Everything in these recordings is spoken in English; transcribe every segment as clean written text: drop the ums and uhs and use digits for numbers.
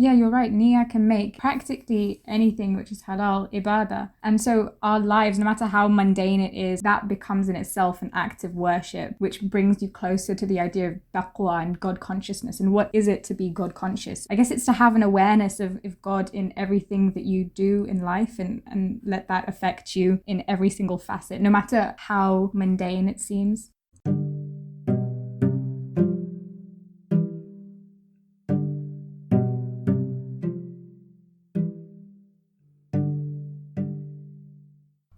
Yeah, you're right. Niyyah can make practically anything which is halal ibadah. And so our lives, no matter how mundane it is, that becomes in itself an act of worship, which brings you closer to the idea of taqwa and God consciousness. And what is it to be God conscious? I guess it's to have an awareness of God in everything that you do in life, and let that affect you in every single facet, no matter how mundane it seems.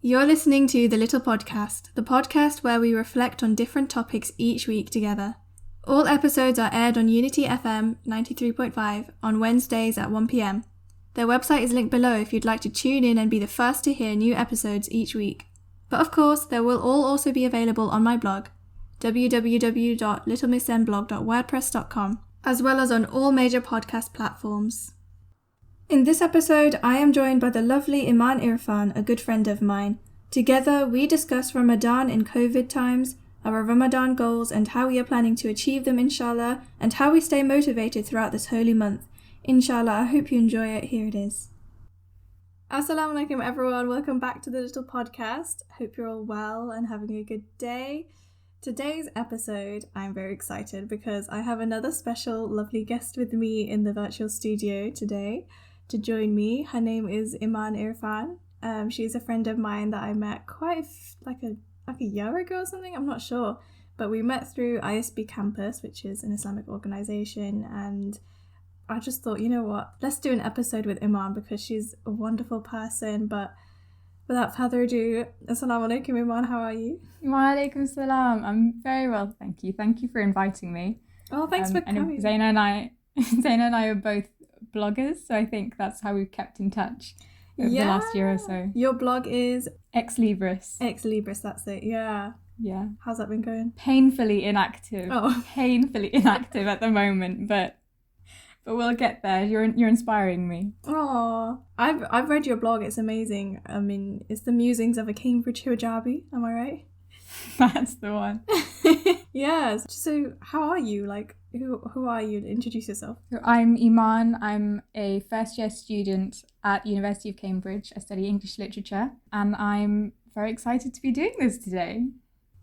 You're listening to The Little Podcast, the podcast where we reflect on different topics each week together. All episodes are aired on Unity FM 93.5 on Wednesdays at 1 p.m. Their website is linked below if you'd like to tune in and be the first to hear new episodes each week. But of course, they will all also be available on my blog, www.littlemisszenblog.wordpress.com, as well as on all major podcast platforms. In this episode, I am joined by the lovely Imaan Irfan, a good friend of mine. Together, we discuss Ramadan in COVID times, our Ramadan goals and how we are planning to achieve them, InshaAllah, and how we stay motivated throughout this holy month. InshaAllah, I hope you enjoy it. Here it is. Assalamu alaikum everyone, welcome back to the Little Podcast. Hope you're all well and having a good day. Today's episode, I'm very excited because I have another special lovely guest with me in the virtual studio today to join me. Her name is Imaan Irfan. She's a friend of mine that I met quite like a year ago or something, I'm not sure. But we met through ISB Campus, which is an Islamic organisation, and I just thought, you know what, let's do an episode with Imaan because she's a wonderful person. But without further ado, Assalamu alaikum Imaan, how are you? Wa alaikum salam. I'm very well, thank you. Thank you for inviting me. Oh, thanks for coming. Zaina and I are both bloggers, so I think that's how we've kept in touch over the last year or so. Your blog is Ex Libris. Ex Libris, that's it. Yeah. How's that been going? Painfully inactive at the moment, but we'll get there. You're inspiring me. Oh, I've read your blog. It's amazing. I mean, it's the musings of a Cambridge hijabi. Am I right? That's the one. Yes. So how are you? Like, who are you? Introduce yourself. So I'm Imaan. I'm a first year student at University of Cambridge. I study English literature, and I'm very excited to be doing this today.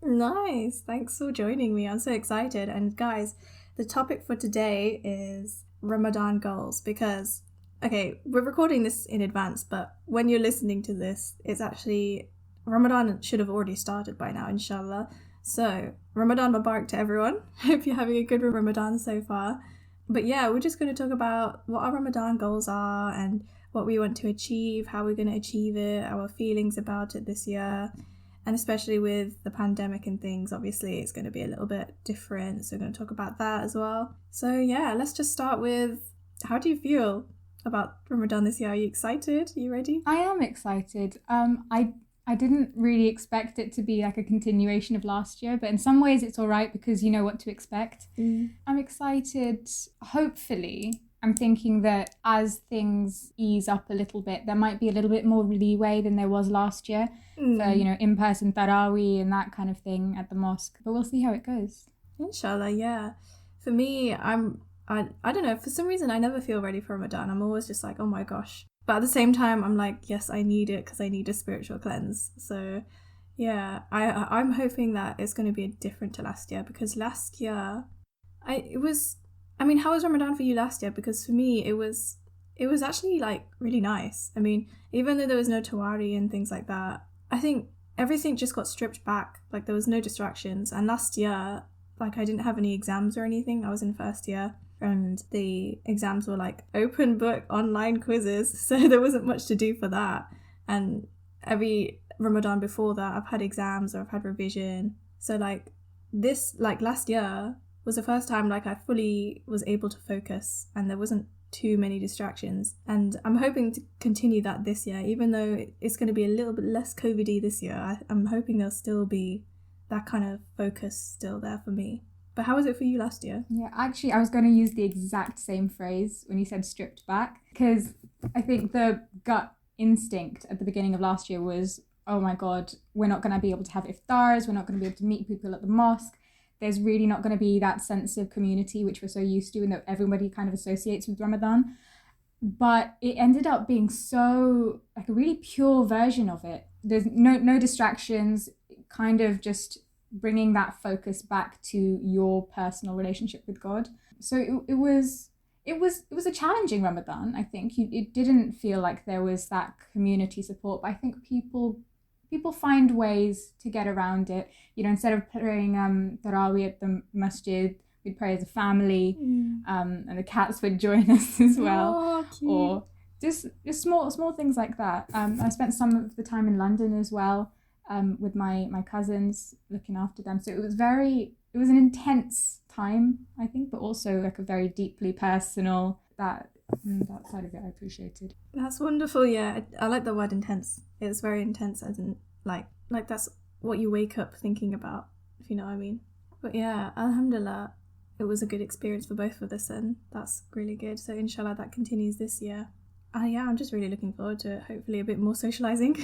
Nice. Thanks for joining me. I'm so excited. And guys, the topic for today is Ramadan goals, because, okay, we're recording this in advance, but when you're listening to this, it's actually, Ramadan should have already started by now, InshaAllah. So, Ramadan Mubarak to everyone. Hope you're having a good Ramadan so far. But yeah, we're just going to talk about what our Ramadan goals are and what we want to achieve, how we're going to achieve it, our feelings about it this year. And especially with the pandemic and things, obviously it's going to be a little bit different. So we're going to talk about that as well. So yeah, let's just start with, how do you feel about Ramadan this year? Are you excited? Are you ready? I am excited. I didn't really expect it to be like a continuation of last year, but in some ways it's all right because you know what to expect. I'm excited. Hopefully, I'm thinking that as things ease up a little bit, there might be a little bit more leeway than there was last year for, in-person tarawih and that kind of thing at the mosque. But we'll see how it goes. Inshallah, yeah. For me, I don't know, for some reason I never feel ready for Ramadan. I'm always just like, oh my gosh. But at the same time, I'm like, yes, I need it because I need a spiritual cleanse. So yeah, I'm hoping that it's going to be different to last year, because last year, how was Ramadan for you last year? Because for me, it was actually like really nice. I mean, even though there was no Tawari and things like that, I think everything just got stripped back. Like there was no distractions. And last year, like I didn't have any exams or anything. I was in first year and the exams were like open book online quizzes. So there wasn't much to do for that. And every Ramadan before that, I've had exams or I've had revision. So like last year was the first time like I fully was able to focus and there wasn't too many distractions. And I'm hoping to continue that this year, even though it's going to be a little bit less COVID-y this year. I'm hoping there'll still be that kind of focus still there for me. But how was it for you last year? Yeah, actually, I was going to use the exact same phrase when you said stripped back, because I think the gut instinct at the beginning of last year was, oh my God, we're not going to be able to have iftars, we're not going to be able to meet people at the mosque. There's really not going to be that sense of community which we're so used to and that everybody kind of associates with Ramadan. but it ended up being so like a really pure version of it. There's no distractions, kind of just bringing that focus back to your personal relationship with God. So it was a challenging Ramadan. I think it didn't feel like there was that community support, but I think people find ways to get around it. You know, instead of praying Tarawih at the masjid, we'd pray as a family, and the cats would join us as well. Oh, cute. Or just small things like that. I spent some of the time in London as well, with my cousins, looking after them. So it was an intense time, I think, but also like a very deeply personal, that side of it I appreciated. That's wonderful. Yeah, I like the word intense. It's very intense, as in like that's what you wake up thinking about, if you know what I mean. But yeah, alhamdulillah, it was a good experience for both of us, and that's really good. So inshallah that continues this year. Yeah, I'm just really looking forward to it. Hopefully a bit more socializing.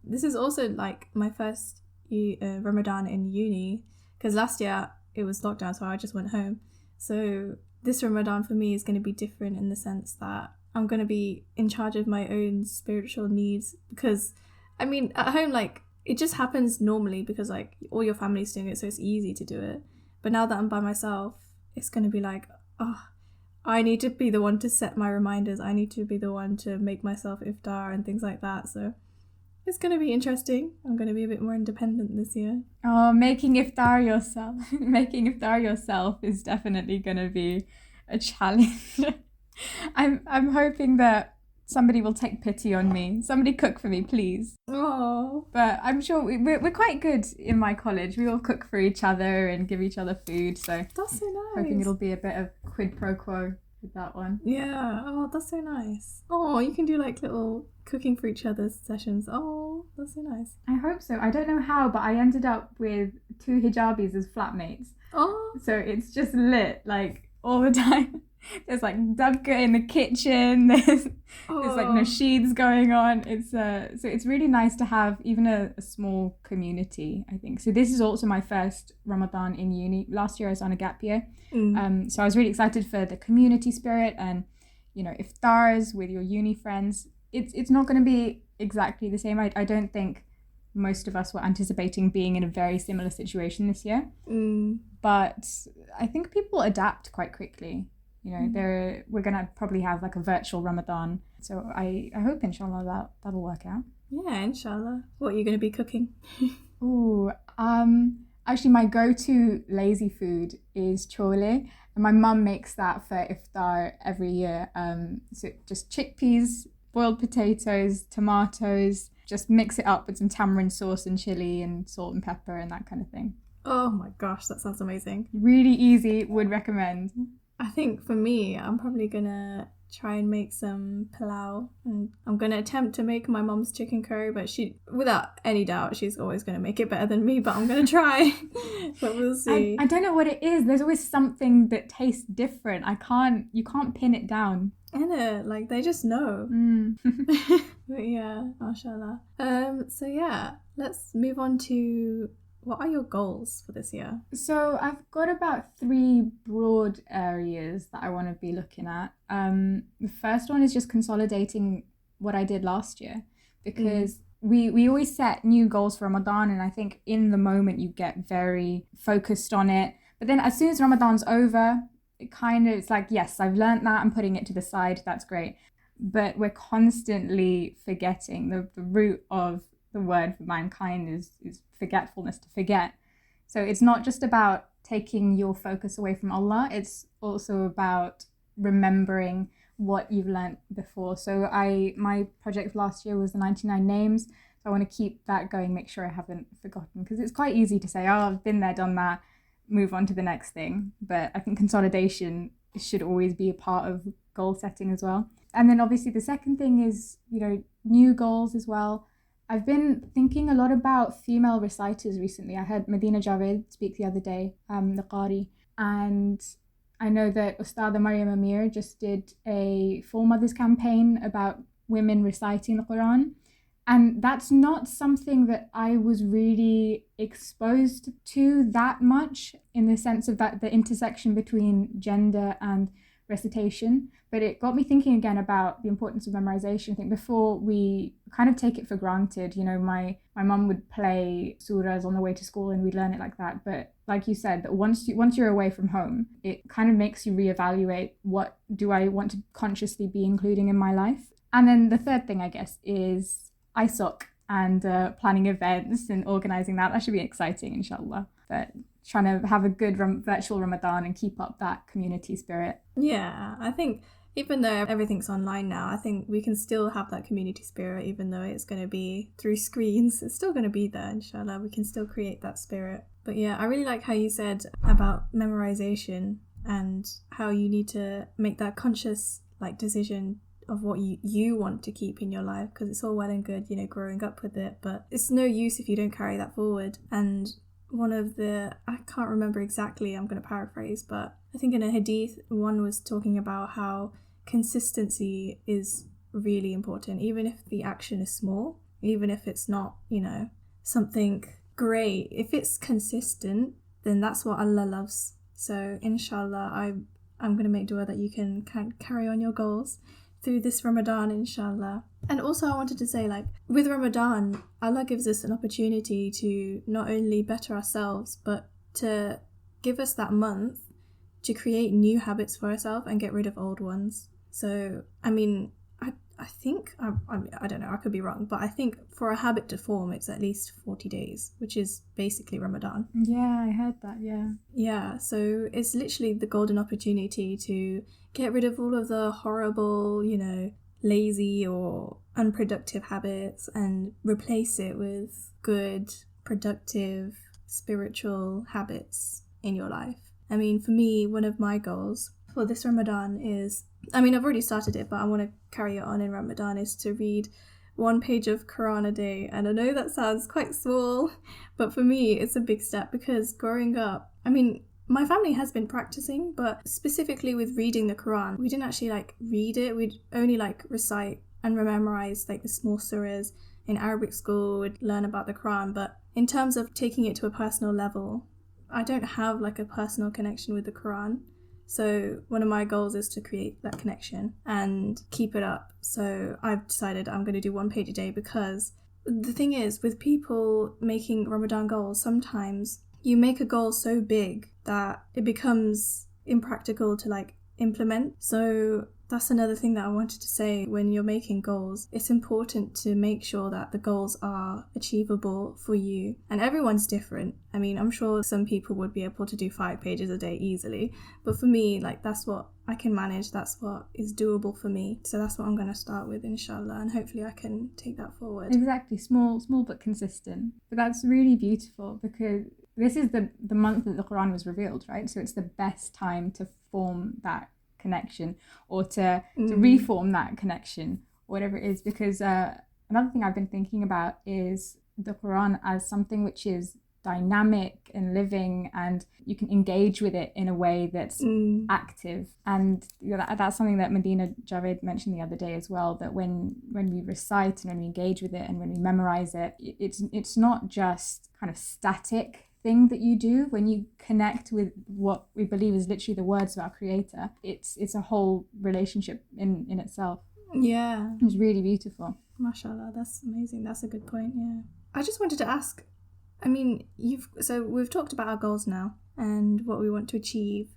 This is also like my first Ramadan in uni, because last year it was lockdown, so I just went home. So this Ramadan for me is going to be different in the sense that I'm going to be in charge of my own spiritual needs, because I mean at home like it just happens normally because like all your family's doing it, so it's easy to do it. But now that I'm by myself, it's going to be like, I need to be the one to set my reminders. I need to be the one to make myself iftar and things like that. So it's going to be interesting. I'm going to be a bit more independent this year. Oh, making iftar yourself is definitely going to be a challenge. I'm hoping that somebody will take pity on me. Somebody cook for me, please. Oh. But I'm sure we're quite good in my college. We all cook for each other and give each other food. So that's so nice. Hoping it'll be a bit of quid pro quo with that one. Yeah. Oh, that's so nice. Oh, you can do like little cooking for each other's sessions. Oh, that's so nice. I hope so. I don't know how, but I ended up with 2 hijabis as flatmates. Oh. So it's just lit like all the time. There's like dabka in the kitchen. There's like nasheeds going on. So it's really nice to have even a small community, I think. So this is also my first Ramadan in uni. Last year I was on a gap year. So I was really excited for the community spirit and, you know, iftars with your uni friends. It's not going to be exactly the same. I don't think most of us were anticipating being in a very similar situation this year. But I think people adapt quite quickly. You know, we're gonna probably have like a virtual Ramadan, so I hope inshallah that'll work out. Yeah, inshallah. What are you gonna be cooking? Actually, my go-to lazy food is chole, and my mum makes that for iftar every year. So just chickpeas, boiled potatoes, tomatoes. Just mix it up with some tamarind sauce and chili and salt and pepper and that kind of thing. Oh my gosh, that sounds amazing. Really easy. Would recommend. I think for me, I'm probably gonna try and make some palau, and I'm gonna attempt to make my mom's chicken curry, but she, without any doubt, she's always gonna make it better than me, but I'm gonna try. But we'll see. I don't know what it is. There's always something that tastes different. You can't pin it down. Innit? Like they just know. But yeah, mashallah. So yeah, let's move on to what are your goals for this year? So I've got about 3 broad areas that I want to be looking at. The first one is just consolidating what I did last year, because we always set new goals for Ramadan, and I think in the moment you get very focused on it. But then as soon as Ramadan's over, it's like, yes, I've learned that, I'm putting it to the side, that's great. But we're constantly forgetting. The root of the word for mankind is forgetfulness, to forget. So it's not just about taking your focus away from Allah, it's also about remembering what you've learnt before. So my project last year was the 99 names. So I want to keep that going, make sure I haven't forgotten, because it's quite easy to say, oh, I've been there, done that, move on to the next thing. But I think consolidation should always be a part of goal setting as well. And then obviously the second thing is, you know, new goals as well. I've been thinking a lot about female reciters recently. I heard Medina Javed speak the other day, the Qari, and I know that Ustada Maryam Amir just did a For Mothers campaign about women reciting the Quran. And that's not something that I was really exposed to that much, in the sense of that the intersection between gender and recitation, but it got me thinking again about the importance of memorization. I think before we kind of take it for granted, you know, my mum would play surahs on the way to school and we'd learn it like that. But like you said, that once you're away from home, it kind of makes you reevaluate, what do I want to consciously be including in my life? And then the third thing, I guess, is ISOC and planning events and organizing that. That should be exciting, inshallah. But trying to have a good virtual Ramadan and keep up that community spirit. Yeah, I think even though everything's online now, I think we can still have that community spirit, even though it's going to be through screens. It's still going to be there, inshallah. We can still create that spirit. But yeah, I really like how you said about memorization and how you need to make that conscious decision of what you want to keep in your life, because it's all well and good, you know, growing up with it, but it's no use if you don't carry that forward. And one of the, I can't remember exactly, I'm going to paraphrase, but I think in a hadith, one was talking about how consistency is really important, even if the action is small, even if it's not, you know, something great. If it's consistent, then that's what Allah loves. So inshallah, I'm going to make dua that you can carry on your goals through this Ramadan, inshallah. And also I wanted to say, with Ramadan, Allah gives us an opportunity to not only better ourselves, but to give us that month to create new habits for ourselves and get rid of old ones. So, I mean, I think, I don't know, I could be wrong, but I think for a habit to form, it's at least 40 days, which is basically Ramadan. Yeah, I heard that, yeah. Yeah, so it's literally the golden opportunity to get rid of all of the horrible, you know, lazy or unproductive habits and replace it with good, productive, spiritual habits in your life. I mean, for me, one of my goals for this Ramadan is, I mean, I've already started it, but I want to carry it on in Ramadan, is to read 1 page of Quran a day. And I know that sounds quite small, but for me, it's a big step, because growing up, I mean, my family has been practicing, but specifically with reading the Quran, we didn't actually read it. We'd only recite and memorize the small surahs. In Arabic school, we'd learn about the Quran, but in terms of taking it to a personal level, I don't have a personal connection with the Quran. So one of my goals is to create that connection and keep it up. So I've decided I'm going to do 1 page a day, because the thing is, with people making Ramadan goals, sometimes you make a goal so big that it becomes impractical to implement. So that's another thing that I wanted to say. When you're making goals, it's important to make sure that the goals are achievable for you. And everyone's different. I mean, I'm sure some people would be able to do 5 pages a day easily. But for me, that's what I can manage. That's what is doable for me. So that's what I'm going to start with, inshallah. And hopefully I can take that forward. Exactly. Small but consistent. But that's really beautiful, because this is the month that the Quran was revealed, right? So it's the best time to form that connection, or to reform that connection, whatever it is, because another thing I've been thinking about is the Quran as something which is dynamic and living, and you can engage with it in a way that's active. And that's something that Medina Javed mentioned the other day as well, that when we recite and when we engage with it and when we memorize it, it's not just kind of static thing that you do. When you connect with what we believe is literally the words of our Creator, it's a whole relationship in itself. Yeah, it's really beautiful. MashaAllah, that's amazing. That's a good point. Yeah, I just wanted to ask, I mean, we've talked about our goals now and what we want to achieve,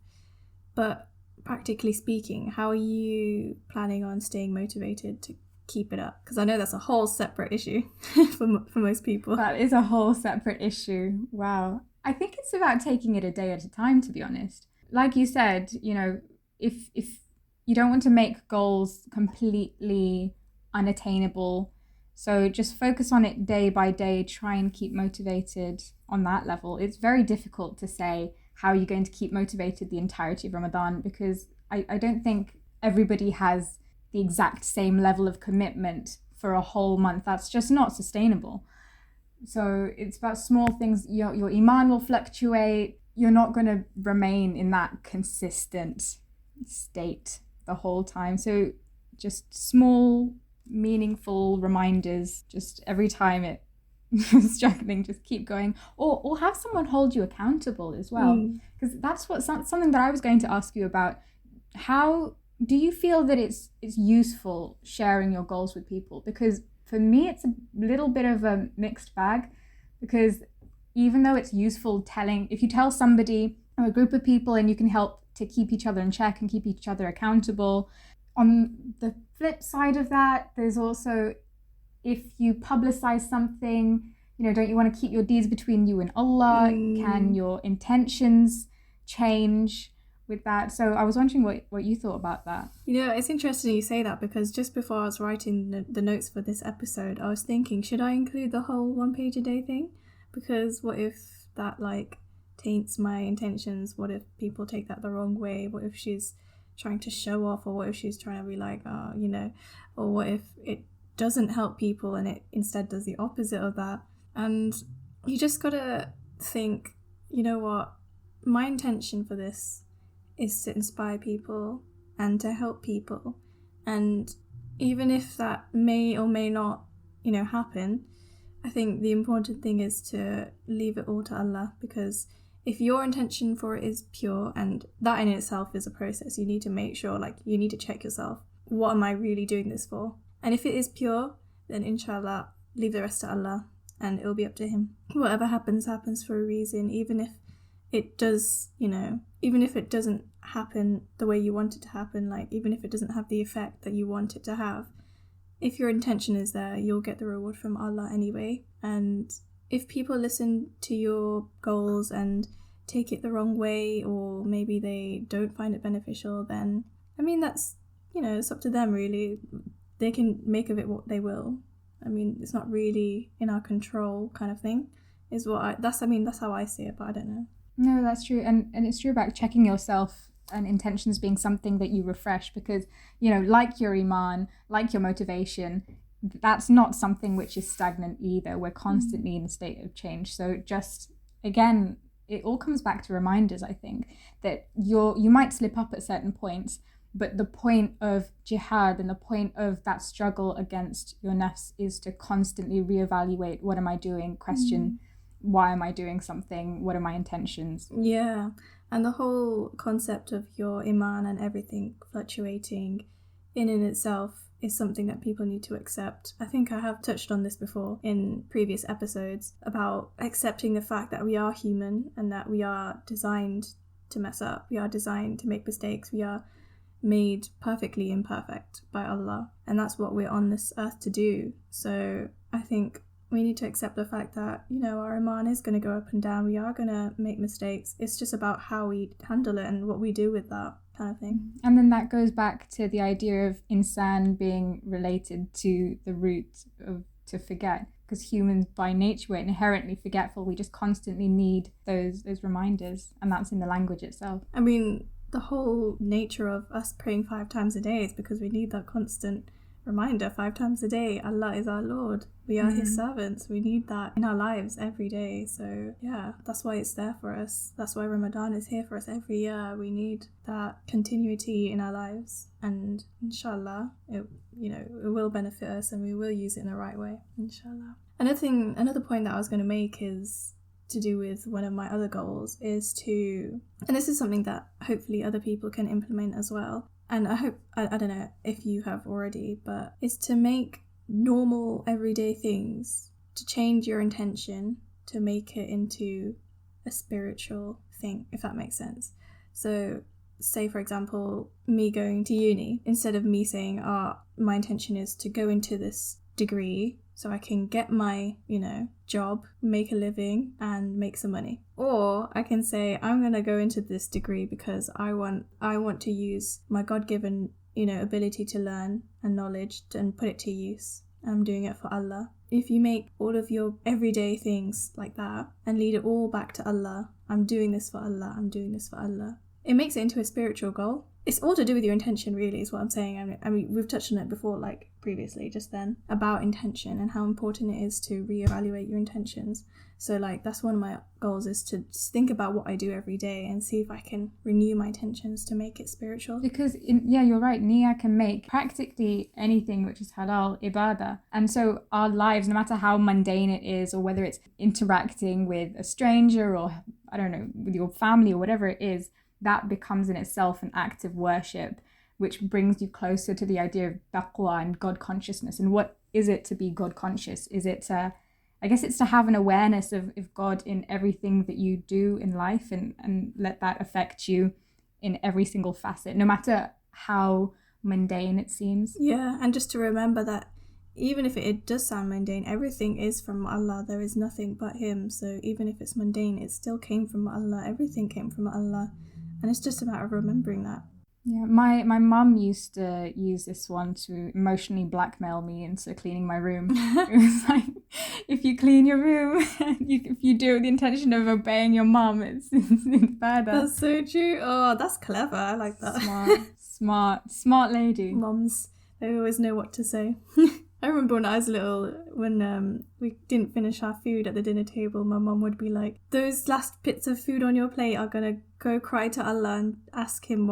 but practically speaking, how are you planning on staying motivated to keep it up? Because I know that's a whole separate issue for most people. That is a whole separate issue. Wow. I think it's about taking it a day at a time, to be honest. Like you said, you know, if you don't want to make goals completely unattainable, so just focus on it day by day, try and keep motivated on that level. It's very difficult to say how you're going to keep motivated the entirety of Ramadan, because I don't think everybody has the exact same level of commitment for a whole month. That's just not sustainable. So it's about small things. Your Iman will fluctuate. You're not going to remain in that consistent state the whole time. So just small, meaningful reminders, just every time you're struggling, just keep going. Or have someone hold you accountable as well. Because that's something that I was going to ask you about. how do you feel that it's useful sharing your goals with people? Because for me, it's a little bit of a mixed bag, because even though it's useful if you tell somebody or a group of people and you can help to keep each other in check and keep each other accountable, on the flip side of that, there's also, if you publicize something, don't you want to keep your deeds between you and Allah? Can your intentions change with that? So I was wondering what you thought about that. It's interesting you say that, because just before I was writing the notes for this episode, I was thinking, should I include the whole 1 page a day thing? Because what if that taints my intentions? What if people take that the wrong way? What if she's trying to show off? Or what if she's trying to be or what if it doesn't help people and it instead does the opposite of that? And you just gotta think, what, my intention for this is to inspire people and to help people. And even if that may or may not, happen, I think the important thing is to leave it all to Allah, because if your intention for it is pure, and that in itself is a process, you need to make sure, you need to check yourself. What am I really doing this for? And if it is pure, then inshallah, leave the rest to Allah and it'll be up to Him. Whatever happens, happens for a reason, even if it does, even if it doesn't happen the way you want it to happen, even if it doesn't have the effect that you want it to have. If your intention is there, you'll get the reward from Allah anyway. And if people listen to your goals and take it the wrong way, or maybe they don't find it beneficial, then, that's, it's up to them really. They can make of it what they will. It's not really in our control, kind of thing, that's how I see it, but I don't know. No, that's true. And it's true about checking yourself and intentions being something that you refresh, because, like your Iman, like your motivation, that's not something which is stagnant either. We're constantly in a state of change. So just, again, it all comes back to reminders, I think, that you might slip up at certain points, but the point of jihad and the point of that struggle against your nafs is to constantly reevaluate, what am I doing? Question, why am I doing something? What are my intentions? Yeah, and the whole concept of your iman and everything fluctuating in itself is something that people need to accept. I think I have touched on this before in previous episodes about accepting the fact that we are human and that we are designed to mess up. We are designed to make mistakes. We are made perfectly imperfect by Allah, and that's what we're on this earth to do. So I think we need to accept the fact that, our iman is going to go up and down. We are going to make mistakes. It's just about how we handle it and what we do with that, kind of thing. And then that goes back to the idea of insan being related to the root of to forget, because humans by nature, we're inherently forgetful. We just constantly need those reminders, and that's in the language itself. The whole nature of us praying 5 times a day is because we need that constant reminder 5 times a day. Allah is our Lord. We are His servants. We need that in our lives every day. So yeah, that's why it's there for us. That's why Ramadan is here for us every year. We need that continuity in our lives, and inshallah, it will benefit us and we will use it in the right way, inshallah. Another point that I was going to make is to do with one of my other goals, is to, and this is something that hopefully other people can implement as well, and I hope, I don't know if you have already, but it's to make normal everyday things, to change your intention, to make it into a spiritual thing, if that makes sense. So say, for example, me going to uni, instead of me saying, my intention is to go into this degree so I can get my, job, make a living and make some money. Or I can say, I'm going to go into this degree because I want to use my God-given, ability to learn and knowledge and put it to use. I'm doing it for Allah. If you make all of your everyday things like that and lead it all back to Allah, I'm doing this for Allah, I'm doing this for Allah, it makes it into a spiritual goal. It's all to do with your intention, really, is what I'm saying. We've touched on it before, previously, just then, about intention and how important it is to reevaluate your intentions. So, that's one of my goals, is to just think about what I do every day and see if I can renew my intentions to make it spiritual. Because, you're right, Niyyah can make practically anything which is halal ibadah. And so our lives, no matter how mundane it is, or whether it's interacting with a stranger or, I don't know, with your family or whatever it is, that becomes in itself an act of worship, which brings you closer to the idea of taqwa and God consciousness. And what is it to be God conscious? Is it I guess it's to have an awareness of God in everything that you do in life, and let that affect you in every single facet, no matter how mundane it seems. Yeah, and just to remember that even if it does sound mundane, everything is from Allah. There is nothing but Him. So even if it's mundane, it still came from Allah. Everything came from Allah. And it's just a matter of remembering that. Yeah, my mum used to use this one to emotionally blackmail me into cleaning my room. It was like, if you clean your room, if you do it with the intention of obeying your mum, it's better. That's so true. Oh, that's clever. I like that. Smart lady. Mums, they always know what to say. I remember when I was little, when we didn't finish our food at the dinner table, my mum would be like, those last bits of food on your plate are going to go cry to Allah and ask him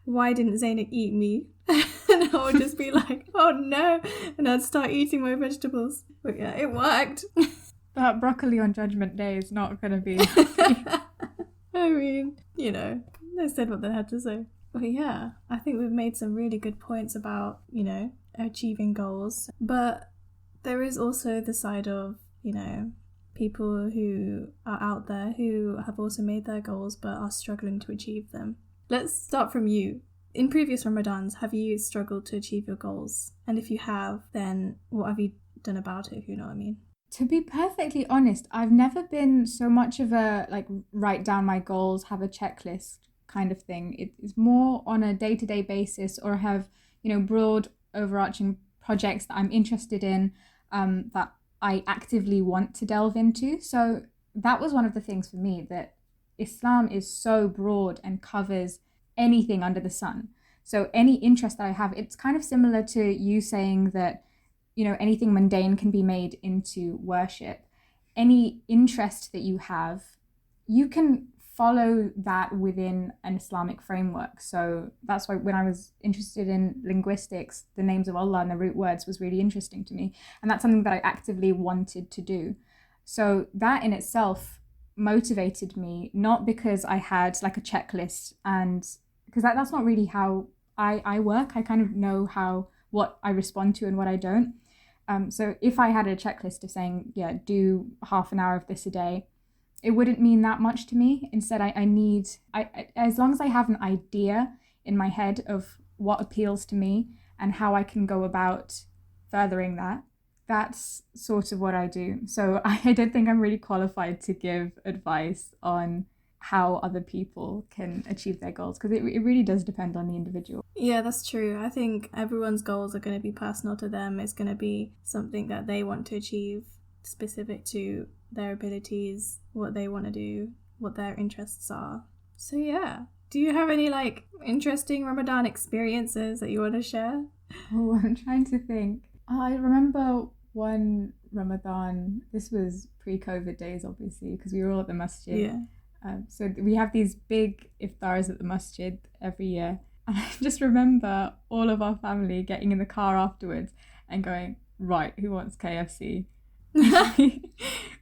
why didn't Zainab eat me? And I would just be like, oh no, and I'd start eating my vegetables. But yeah, it worked. That broccoli on Judgment Day is not going to be I mean, they said what they had to say. But yeah, I think we've made some really good points about, achieving goals. But there is also the side of, people who are out there who have also made their goals but are struggling to achieve them. Let's start from you. In previous Ramadans, have you struggled to achieve your goals? And if you have, then what have you done about it, if you know what I mean? To be perfectly honest, I've never been so much of a write down my goals, have a checklist kind of thing. It's more on a day-to-day basis, or have, broad overarching projects that I'm interested in, that I actively want to delve into. So that was one of the things for me, that Islam is so broad and covers anything under the sun. So any interest that I have, it's kind of similar to you saying that, anything mundane can be made into worship. Any interest that you have, you can follow that within an Islamic framework. So that's why when I was interested in linguistics, the names of Allah and the root words was really interesting to me. And that's something that I actively wanted to do. So that in itself motivated me, not because I had a checklist, and because that's not really how I work. I kind of know what I respond to and what I don't. So if I had a checklist of saying, do half an hour of this a day, it wouldn't mean that much to me. Instead, I need, as long as I have an idea in my head of what appeals to me and how I can go about furthering that, that's sort of what I do. So I don't think I'm really qualified to give advice on how other people can achieve their goals, because it really does depend on the individual. Yeah, that's true. I think everyone's goals are going to be personal to them. It's going to be something that they want to achieve, specific to their abilities, what they want to do, what their interests are. So yeah, do you have any interesting Ramadan experiences that you want to share? Oh, I'm trying to think. I remember one Ramadan, this was pre-COVID days obviously, because we were all at the masjid. Yeah. So we have these big iftars at the masjid every year. And I just remember all of our family getting in the car afterwards and going, right, who wants KFC? we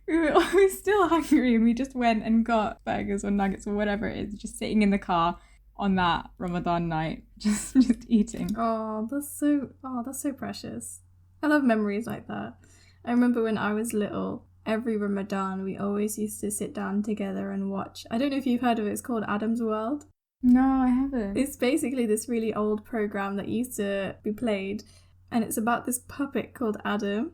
were still hungry, and we just went and got burgers or nuggets or whatever it is, just sitting in the car on that Ramadan night, just eating. That's so precious. I love memories like that. I remember when I was little, every Ramadan we always used to sit down together and watch. I don't know if you've heard of it. It's called Adam's World. No, I haven't. It's basically this really old program that used to be played, and it's about this puppet called Adam.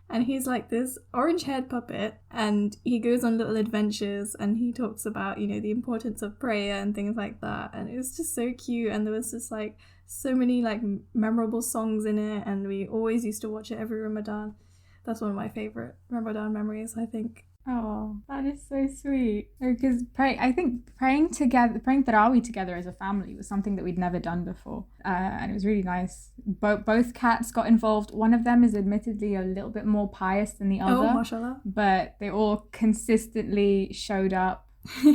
And he's like this orange-haired puppet, and he goes on little adventures, and he talks about, the importance of prayer and things like that. And it was just so cute, and there was just so many memorable songs in it, and we always used to watch it every Ramadan. That's one of my favorite Ramadan memories, I think. Oh, that is so sweet. Because I think praying Tarawih together as a family was something that we'd never done before. And it was really nice. Both cats got involved. One of them is admittedly a little bit more pious than the other. Oh, mashallah. But they all consistently showed up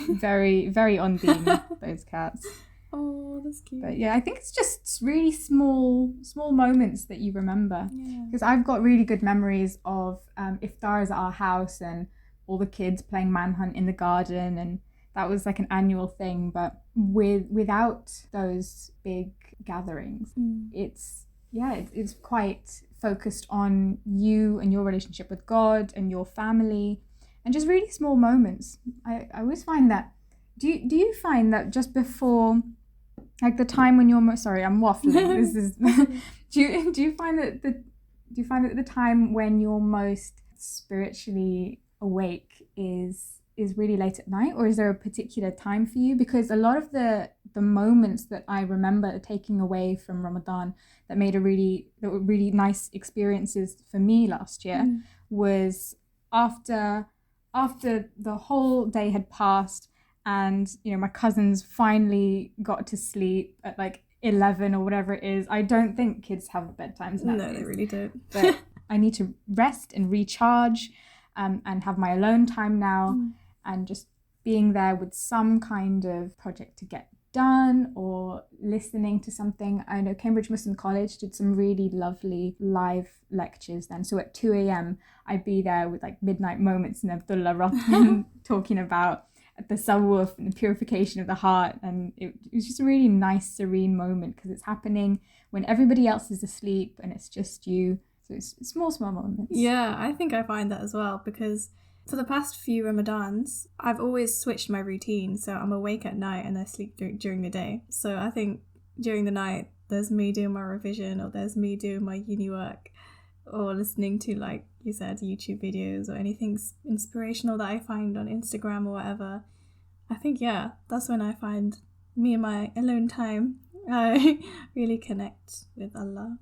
very, very on theme, those cats. Oh, that's cute. But yeah, I think it's just really small moments that you remember. Because I've got really good memories of iftars at our house, and all the kids playing manhunt in the garden, and that was like an annual thing. But without those big gatherings, it's quite focused on you and your relationship with God and your family, and just really small moments. I always find that. Do you find that just before, like the time when you're sorry, I'm waffling. This is. do you find that the time when you're most spiritually awake is really late at night, or is there a particular time for you? Because a lot of the moments that I remember taking away from Ramadan that were really nice experiences for me last year was after the whole day had passed, and my cousins finally got to sleep at like 11 or whatever it is. I don't think kids have bedtimes nowadays. No, they really don't. But I need to rest and recharge, and have my alone time now, and just being there with some kind of project to get done or listening to something. I know Cambridge Muslim College did some really lovely live lectures then. So at 2 a.m. I'd be there with like midnight moments and Abdullah Rothman talking about the tasawwuf and the purification of the heart, and it was just a really nice, serene moment because it's happening when everybody else is asleep and it's just you. So it's small moments. Yeah, I think I find that as well, because for the past few Ramadans, I've always switched my routine. So I'm awake at night and I sleep during the day. So I think during the night, there's me doing my revision, or there's me doing my uni work, or listening to, like you said, YouTube videos or anything inspirational that I find on Instagram or whatever. I think, yeah, that's when I find me and my alone time. I really connect with Allah.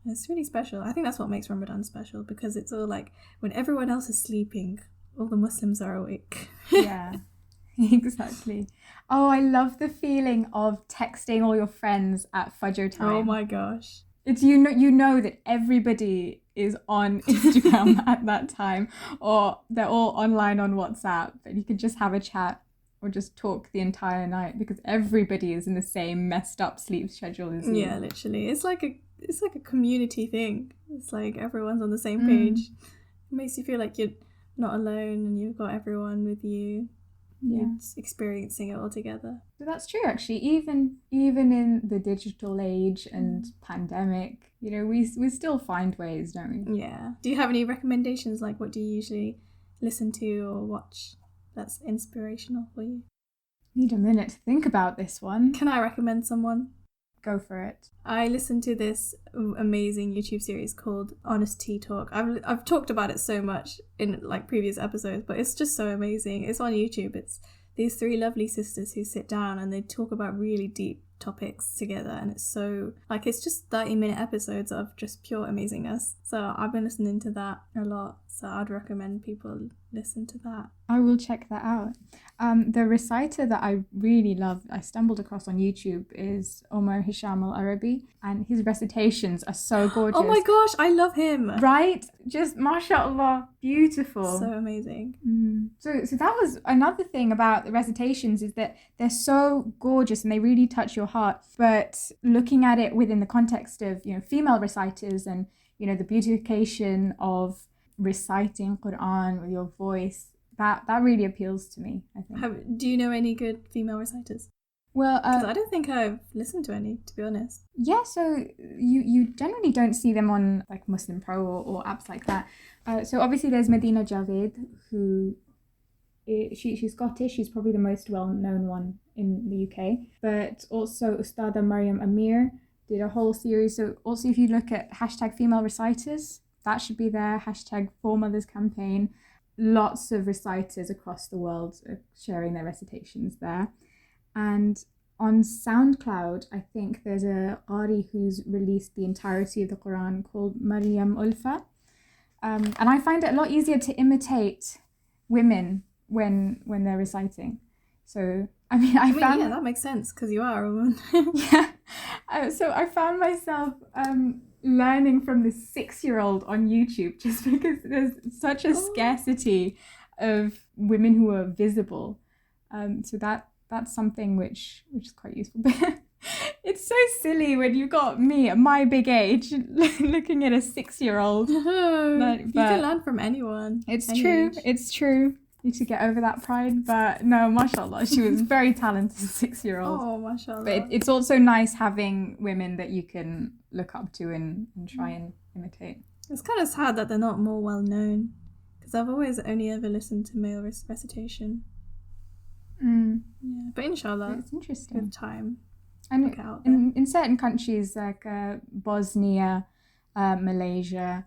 And it's really special. I think that's what makes Ramadan special, because it's all like when everyone else is sleeping, all the Muslims are awake. Yeah, exactly. Oh, I love the feeling of texting all your friends at Fajr time. Oh my gosh. It's you know that everybody is on Instagram at that time, or they're all online on WhatsApp, and you can just have a chat or just talk the entire night because everybody is in the same messed up sleep schedule as you. Yeah, literally. It's like a community thing. It's like everyone's on the same page. It makes you feel like you're not alone and you've got everyone with you. Yeah. You're experiencing it all together. So that's true, actually. Even in the digital age and pandemic, we still find ways, don't we? Yeah. Do you have any recommendations? Like, what do you usually listen to or watch that's inspirational for you? Need a minute to think about this one. Can I recommend someone? Go for it. I listened to this amazing YouTube series called Honest Tea Talk. I've talked about it so much in like previous episodes, but it's just so amazing. It's on YouTube. It's these three lovely sisters who sit down and they talk about really deep topics together, and it's so like it's just 30-minute episodes of just pure amazingness. So I've been listening to that a lot, so I'd recommend people listen to that. I will check that out. The reciter that I really love, I stumbled across on YouTube, is Omar Hisham Al-Arabi, and his recitations are so gorgeous. Oh my gosh, I love him. Right? Just mashallah, beautiful. So amazing. So that was another thing about the recitations, is that they're so gorgeous and they really touch your heart. But looking at it within the context of, female reciters and, the beautification of reciting Quran with your voice, that really appeals to me, I think. Do you know any good female reciters? Well, because I don't think I've listened to any, to be honest. Yeah, so you generally don't see them on like Muslim Pro or apps like that. So obviously there's Medina Javed, who she's Scottish. She's probably the most well-known one in the UK. But also Ustada Maryam Amir did a whole series. So also if you look at #female reciters, that should be there. #4mothers campaign. Lots of reciters across the world are sharing their recitations there. And on SoundCloud, I think there's a Qari who's released the entirety of the Quran called Maryam Ulfa. And I find it a lot easier to imitate women when they're reciting. So, I found... Yeah, that makes sense, because you are a woman. Yeah. So I found myself learning from this 6-year-old on YouTube, just because there's such a scarcity of women who are visible. So that's something which is quite useful. But it's so silly when you've got me at my big age looking at a 6-year-old. You can learn from anyone. It's true. Age. It's true. Need to get over that pride. But no, mashallah, she was very talented 6-year-old. Oh, mashallah. But it's also nice having women that you can look up to and try and imitate. It's kind of sad that they're not more well known, because I've always only ever listened to male recitation. Yeah, but inshallah, It's interesting. with time. And Look out there. in certain countries like Bosnia, Malaysia,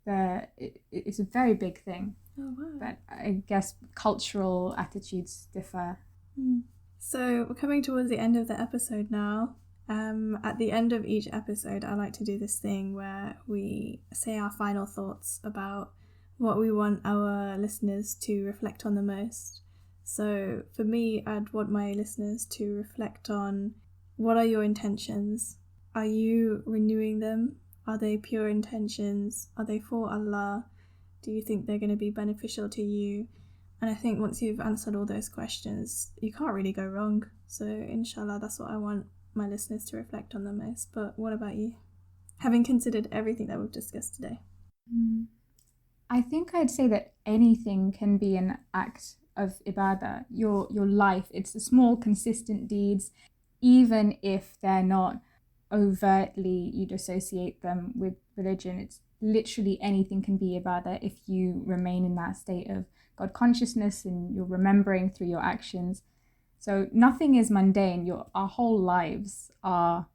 it's a very big thing. Oh, wow. But I guess cultural attitudes differ. So we're coming towards the end of the episode now. At the end of each episode, I like to do this thing where we say our final thoughts about what we want our listeners to reflect on the most. So for me, I'd want my listeners to reflect on, what are your intentions? Are you renewing them? Are they pure intentions? Are they for Allah? Do you think they're going to be beneficial to you? And I think once you've answered all those questions, you can't really go wrong. So inshallah, that's what I want my listeners to reflect on the most. But what about you? Having considered everything that we've discussed today. I think I'd say that anything can be an act of ibadah. Your life, it's the small, consistent deeds, even if they're not overtly, you'd associate them with religion. It's literally anything can be ibadah if you remain in that state of God consciousness and you're remembering through your actions. So nothing is mundane. Our whole lives are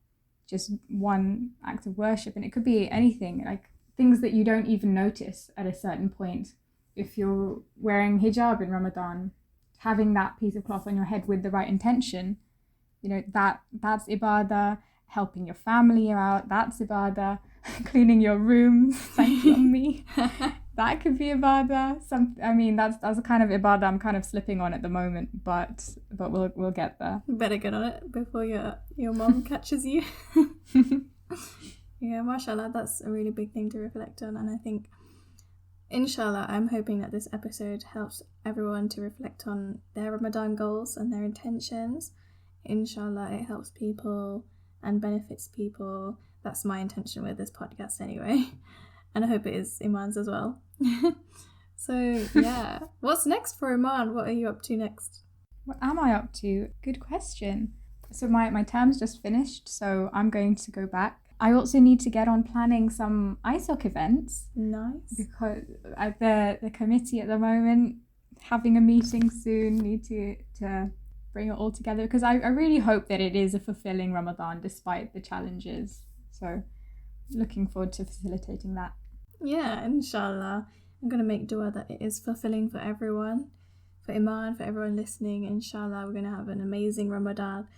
just one act of worship, and it could be anything, like things that you don't even notice at a certain point. If you're wearing hijab in Ramadan, having that piece of cloth on your head with the right intention, that's ibadah. Helping your family out, that's ibadah. Cleaning your room, thank you on me, that could be ibadah. That's a kind of ibadah I'm kind of slipping on at the moment, but we'll get there. You better get on it before your mom catches you. Yeah, mashallah, that's a really big thing to reflect on. And I think, inshallah, I'm hoping that this episode helps everyone to reflect on their Ramadan goals and their intentions. Inshallah, it helps people and benefits people. That's my intention with this podcast anyway. And I hope it is Imaan's as well. So, yeah. What's next for Imaan? What are you up to next? What am I up to? Good question. So my term's just finished, so I'm going to go back. I also need to get on planning some ISOC events. Nice. Because the committee at the moment, having a meeting soon, need to bring it all together, because I really hope that it is a fulfilling Ramadan despite the challenges. So looking forward to facilitating that. Yeah, inshallah. I'm going to make dua that it is fulfilling for everyone, for Imaan, for everyone listening. Inshallah, we're going to have an amazing Ramadan.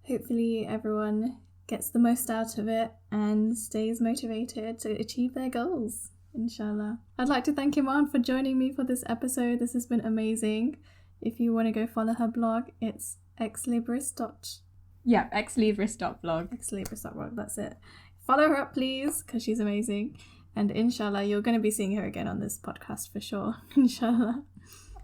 Hopefully everyone gets the most out of it and stays motivated to achieve their goals, inshallah. I'd like to thank Imaan for joining me for this episode. This has been amazing. If you want to go follow her blog, it's xlibris.blog. xlibris.blog, that's it. Follow her up, please, because she's amazing. And inshallah, you're going to be seeing her again on this podcast for sure. Inshallah.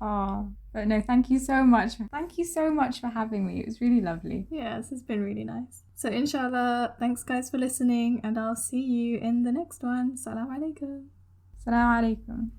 Oh, but no, thank you so much. Thank you so much for having me. It was really lovely. Yeah, this has been really nice. So inshallah, thanks guys for listening, and I'll see you in the next one. Assalamu alaikum. Assalamu alaikum.